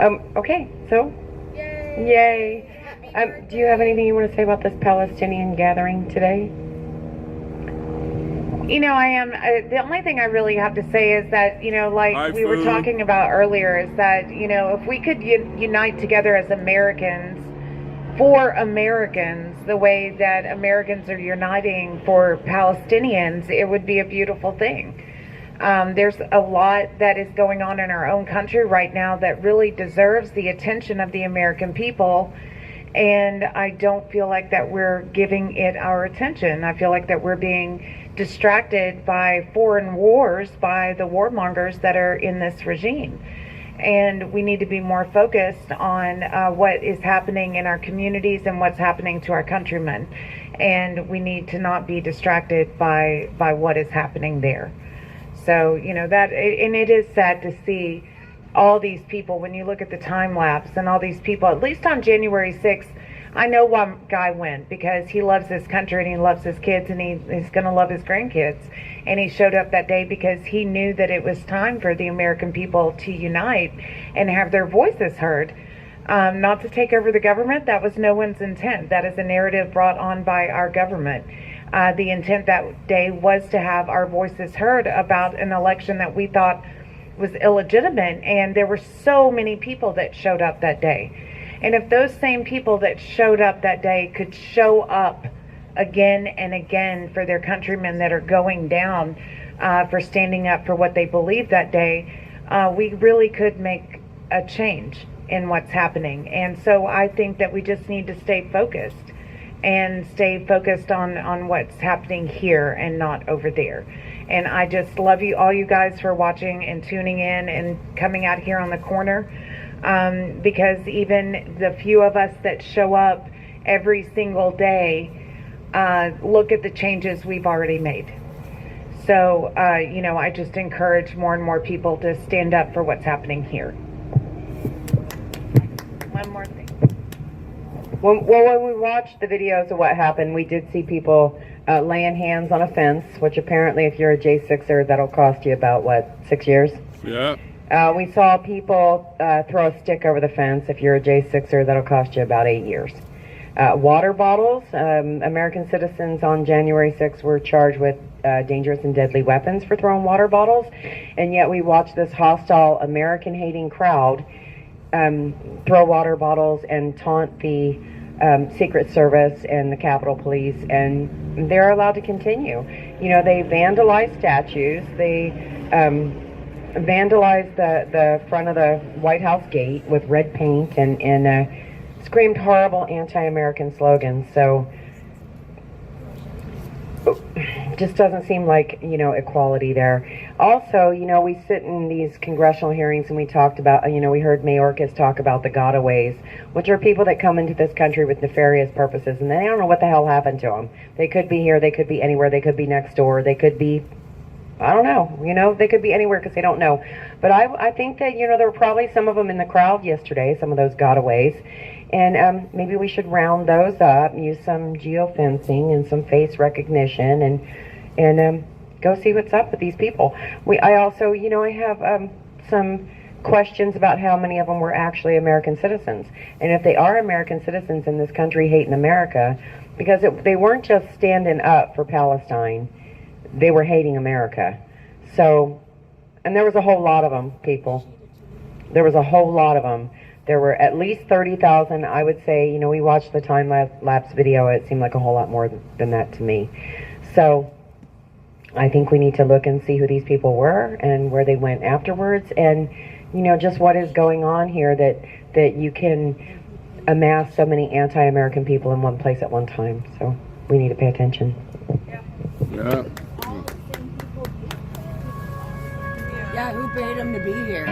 Okay, so, yay. Do you have anything you want to say about this Palestinian gathering today? The only thing I really have to say is that, like we were talking about earlier, is that, if we could unite together as Americans, for Americans, the way that Americans are uniting for Palestinians, it would be a beautiful thing. There's a lot that is going on in our own country right now that really deserves the attention of the American people. And I don't feel like that we're giving it our attention. I feel like that we're being distracted by foreign wars, by the warmongers that are in this regime. And we need to be more focused on what is happening in our communities and what's happening to our countrymen. And we need to not be distracted by what is happening there. So, and it is sad to see all these people, when you look at the time lapse and all these people, at least on January 6th, I know one guy went because he loves this country and he loves his kids and he's going to love his grandkids. And he showed up that day because he knew that it was time for the American people to unite and have their voices heard. Not to take over the government. That was no one's intent. That is a narrative brought on by our government. The intent that day was to have our voices heard about an election that we thought was illegitimate, and there were so many people that showed up that day. And if those same people that showed up that day could show up again and again for their countrymen that are going down for standing up for what they believe that day, we really could make a change in what's happening. And so I think that we just need to stay focused and stay focused on what's happening here and not over there. And I just love all you guys for watching and tuning in and coming out here on the corner, because even the few of us that show up every single day, look at the changes we've already made. So, I just encourage more and more people to stand up for what's happening here. One more thing. When we watched the videos of what happened, we did see people laying hands on a fence, which apparently if you're a J6er, that'll cost you about, 6 years? Yeah. We saw people throw a stick over the fence. If you're a J6er, that'll cost you about 8 years. Water bottles. American citizens on January 6th were charged with dangerous and deadly weapons for throwing water bottles, and yet we watched this hostile American-hating crowd throw water bottles and taunt the Secret Service and the Capitol Police, and they're allowed to continue. They vandalized statues. They vandalized the front of the White House gate with red paint and screamed horrible anti-American slogans. So just doesn't seem like, equality there. Also, we sit in these congressional hearings and we talked about, we heard Mayorkas talk about the gotaways, which are people that come into this country with nefarious purposes, and they don't know what the hell happened to them. They could be here, they could be anywhere, they could be next door, they could be, I don't know, they could be anywhere because they don't know. But I think that, there were probably some of them in the crowd yesterday, some of those gotaways. And maybe we should round those up, use some geofencing and some face recognition, and go see what's up with these people. I also, I have some questions about how many of them were actually American citizens. And if they are American citizens in this country hating America, because they weren't just standing up for Palestine, they were hating America. So, and there was a whole lot of them, people. There was a whole lot of them. There were at least 30,000, I would say. We watched the time-lapse video. It seemed like a whole lot more than that to me. So I think we need to look and see who these people were and where they went afterwards, and, just what is going on here that you can amass so many anti-American people in one place at one time. So we need to pay attention. Yeah. Yeah, who paid them to be here?